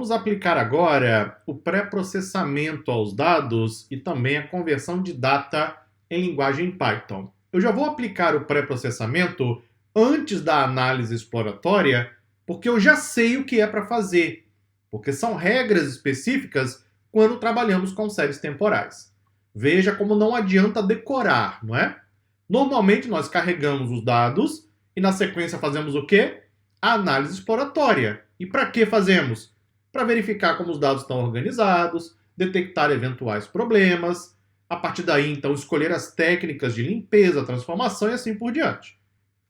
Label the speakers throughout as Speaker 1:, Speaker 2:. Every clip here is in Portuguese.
Speaker 1: Vamos aplicar agora o pré-processamento aos dados e também a conversão de data em linguagem Python. Eu já vou aplicar o pré-processamento antes da análise exploratória, porque eu já sei o que é para fazer, porque são regras específicas quando trabalhamos com séries temporais. Veja como não adianta decorar, não é? Normalmente nós carregamos os dados e na sequência fazemos o quê? A análise exploratória. E para que fazemos? Para verificar como os dados estão organizados, detectar eventuais problemas, a partir daí, então, escolher as técnicas de limpeza, transformação e assim por diante.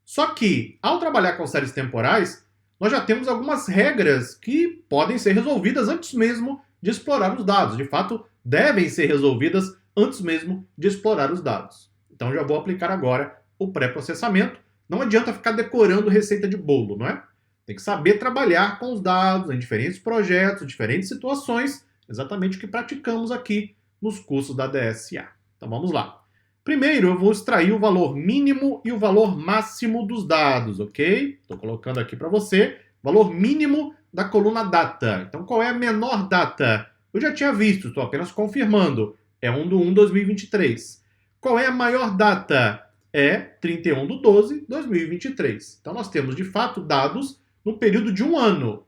Speaker 1: Só que, ao trabalhar com séries temporais, nós já temos algumas regras que podem ser resolvidas antes mesmo de explorar os dados. De fato, devem ser resolvidas antes mesmo de explorar os dados. Então, já vou aplicar agora o pré-processamento. Não adianta ficar decorando receita de bolo, não é? Tem que saber trabalhar com os dados em diferentes projetos, diferentes situações, exatamente o que praticamos aqui nos cursos da DSA. Então vamos lá. Primeiro eu vou extrair o valor mínimo e o valor máximo dos dados, ok? Estou colocando aqui para você valor mínimo da coluna data. Então qual é a menor data? Eu já tinha visto, estou apenas confirmando. É 1/1/2023. Qual é a maior data? É 31/12/2023. Então nós temos de fato dados no período de um ano.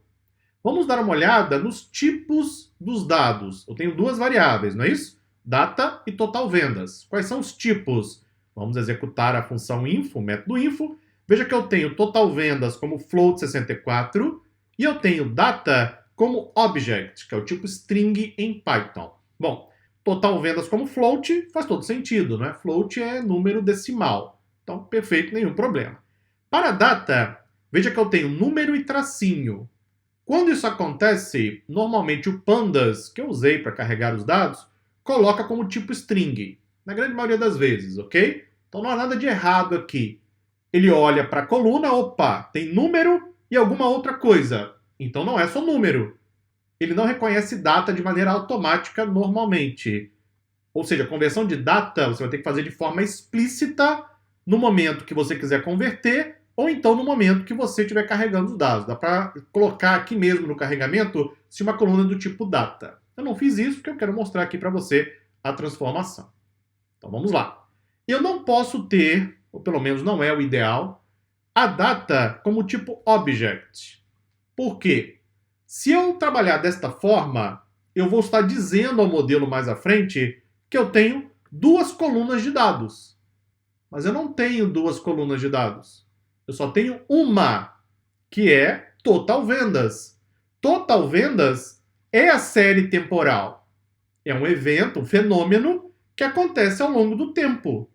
Speaker 1: Vamos dar uma olhada nos tipos dos dados. Eu tenho duas variáveis, não é isso? Data e total vendas. Quais são os tipos? Vamos executar a função info, o método info. Veja que eu tenho total vendas como float 64 e eu tenho data como object, que é o tipo string em Python. Bom, total vendas como float faz todo sentido, não é? Float é número decimal. Então, perfeito, nenhum problema. Para data, veja que eu tenho número e tracinho. Quando isso acontece, normalmente o pandas, que eu usei para carregar os dados, coloca como tipo string. Na grande maioria das vezes, ok? Então não há nada de errado aqui. Ele olha para a coluna, opa, tem número e alguma outra coisa. Então não é só número. Ele não reconhece data de maneira automática normalmente. Ou seja, a conversão de data você vai ter que fazer de forma explícita no momento que você quiser converter ou então no momento que você estiver carregando os dados. Dá para colocar aqui mesmo no carregamento se uma coluna do tipo data. Eu não fiz isso porque eu quero mostrar aqui para você a transformação. Então vamos lá. Eu não posso ter, ou pelo menos não é o ideal, a data como tipo object. Por quê? Se eu trabalhar desta forma, eu vou estar dizendo ao modelo mais à frente que eu tenho duas colunas de dados. Mas eu não tenho duas colunas de dados. Eu só tenho uma, que é total vendas. Total vendas é a série temporal. É um evento, um fenômeno que acontece ao longo do tempo.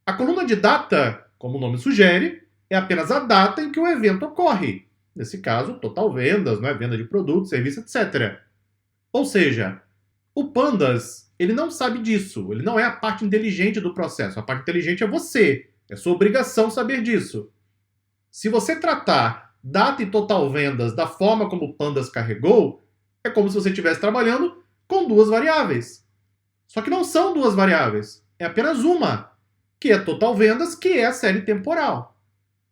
Speaker 1: A coluna de data, como o nome sugere, é apenas a data em que o evento ocorre. Nesse caso, total vendas, não é? Venda de produto, serviço, etc. Ou seja, o Pandas, ele não sabe disso. Ele não é a parte inteligente do processo. A parte inteligente é você. É sua obrigação saber disso. Se você tratar data e total vendas da forma como o Pandas carregou, é como se você estivesse trabalhando com duas variáveis. Só que não são duas variáveis. É apenas uma, que é total vendas, que é a série temporal.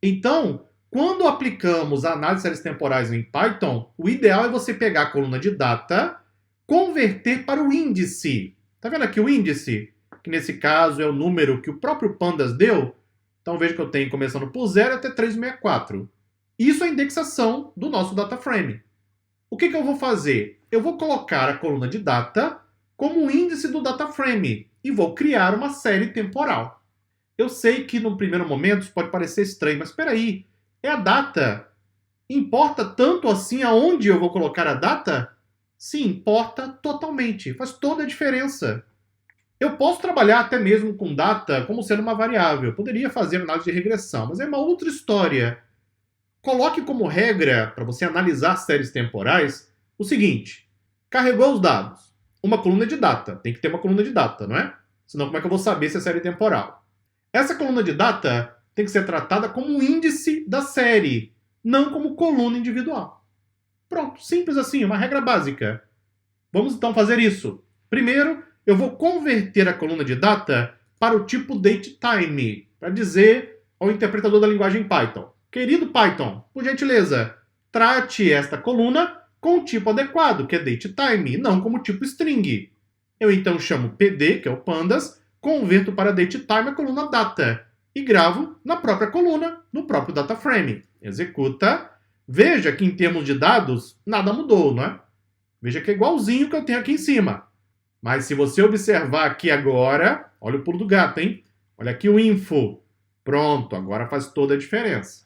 Speaker 1: Então, quando aplicamos a análise de séries temporais em Python, o ideal é você pegar a coluna de data, converter para o índice. Está vendo aqui o índice? Que nesse caso é o número que o próprio Pandas deu. Então veja que eu tenho começando por 0 até 364. Isso é a indexação do nosso data frame. O que eu vou fazer? Eu vou colocar a coluna de data como o índice do data frame e vou criar uma série temporal. Eu sei que no primeiro momento isso pode parecer estranho, mas espera aí, é a data. Importa tanto assim aonde eu vou colocar a data? Sim, importa totalmente. Faz toda a diferença. Eu posso trabalhar até mesmo com data como sendo uma variável. Eu poderia fazer análise de regressão, mas é uma outra história. Coloque como regra, para você analisar séries temporais, o seguinte. Carregou os dados. Uma coluna de data. Tem que ter uma coluna de data, não é? Senão como é que eu vou saber se é série temporal? Essa coluna de data tem que ser tratada como um índice da série, não como coluna individual. Pronto, simples assim, uma regra básica. Vamos então fazer isso. Primeiro, eu vou converter a coluna de data para o tipo datetime, para dizer ao interpretador da linguagem Python: querido Python, por gentileza, trate esta coluna com o tipo adequado, que é datetime, e não como tipo string. Eu então chamo PD, que é o pandas, converto para datetime a coluna data e gravo na própria coluna, no próprio data frame. Executa. Veja que em termos de dados, nada mudou, não é? Veja que é igualzinho que eu tenho aqui em cima. Mas se você observar aqui agora, olha o pulo do gato, hein? Olha aqui o info. Pronto, agora faz toda a diferença.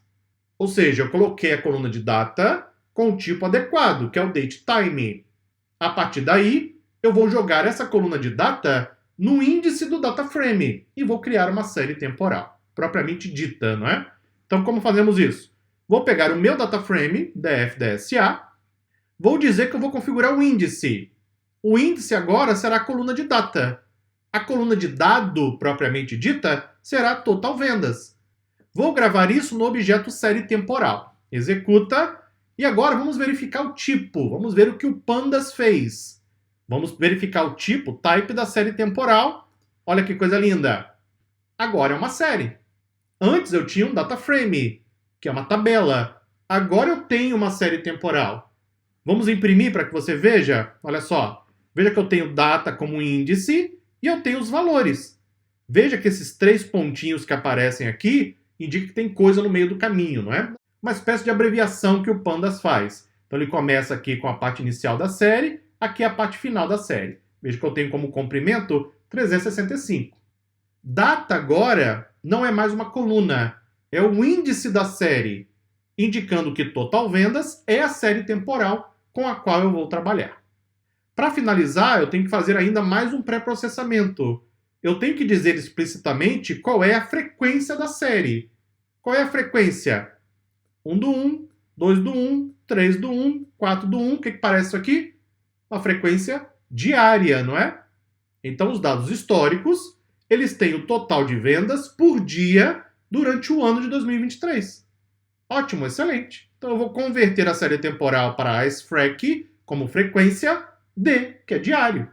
Speaker 1: Ou seja, eu coloquei a coluna de data com o tipo adequado, que é o datetime. A partir daí, eu vou jogar essa coluna de data no índice do data frame e vou criar uma série temporal, propriamente dita, não é? Então, como fazemos isso? Vou pegar o meu data frame, df-dsa, vou dizer que eu vou configurar o índice. O índice agora será a coluna de data. A coluna de dado, propriamente dita, será total vendas. Vou gravar isso no objeto série temporal. Executa. E agora vamos verificar o tipo. Vamos ver o que o pandas fez. Vamos verificar o tipo, type da série temporal. Olha que coisa linda. Agora é uma série. Antes eu tinha um data frame, que é uma tabela. Agora eu tenho uma série temporal. Vamos imprimir para que você veja? Olha só. Veja que eu tenho data como índice e eu tenho os valores. Veja que esses 3 pontinhos que aparecem aqui indicam que tem coisa no meio do caminho, não é? Uma espécie de abreviação que o pandas faz. Então ele começa aqui com a parte inicial da série, aqui é a parte final da série. Veja que eu tenho como comprimento 365. Data agora não é mais uma coluna, é o índice da série, indicando que total vendas é a série temporal com a qual eu vou trabalhar. Para finalizar, eu tenho que fazer ainda mais um pré-processamento. Eu tenho que dizer explicitamente qual é a frequência da série. Qual é a frequência? 1 do 1, 2 do 1, 3 do 1, 4 do 1. O que parece isso aqui? Uma frequência diária, não é? Então, os dados históricos, eles têm o total de vendas por dia durante o ano de 2023. Ótimo, excelente. Então, eu vou converter a série temporal para a SFREC como frequência D, que é diário.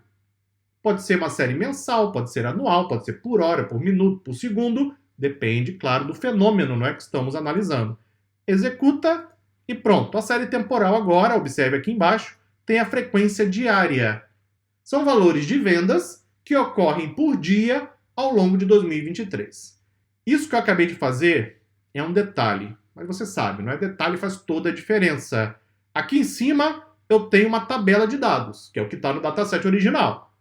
Speaker 1: Pode ser uma série mensal, pode ser anual, pode ser por hora, por minuto, por segundo. Depende, claro, do fenômeno, não é, que estamos analisando. Executa e pronto. A série temporal agora, observe aqui embaixo, tem a frequência diária. São valores de vendas que ocorrem por dia ao longo de 2023. Isso que eu acabei de fazer é um detalhe, mas você sabe, não é? Detalhe faz toda a diferença. Aqui em cima eu tenho uma tabela de dados, que é o que está no dataset original.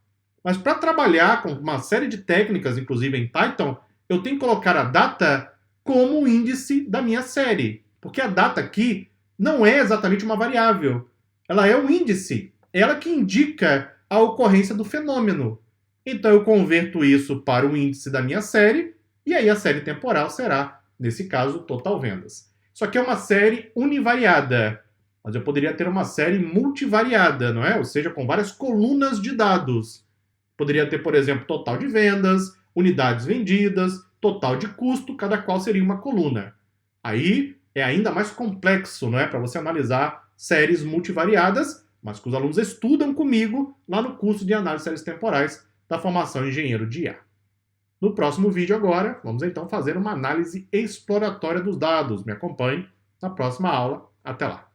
Speaker 1: Mas para trabalhar com uma série de técnicas, inclusive em Python, eu tenho que colocar a data como o índice da minha série. Porque a data aqui não é exatamente uma variável. Ela é um índice. Ela que indica a ocorrência do fenômeno. Então eu converto isso para o índice da minha série, e aí a série temporal será, nesse caso, total vendas. Isso aqui é uma série univariada. Mas eu poderia ter uma série multivariada, não é? Ou seja, com várias colunas de dados. Poderia ter, por exemplo, total de vendas, unidades vendidas, total de custo, cada qual seria uma coluna. Aí é ainda mais complexo, não é? Para você analisar séries multivariadas, mas que os alunos estudam comigo lá no curso de análise de séries temporais da formação Engenheiro de IA. No próximo vídeo agora, vamos então fazer uma análise exploratória dos dados. Me acompanhe na próxima aula. Até lá!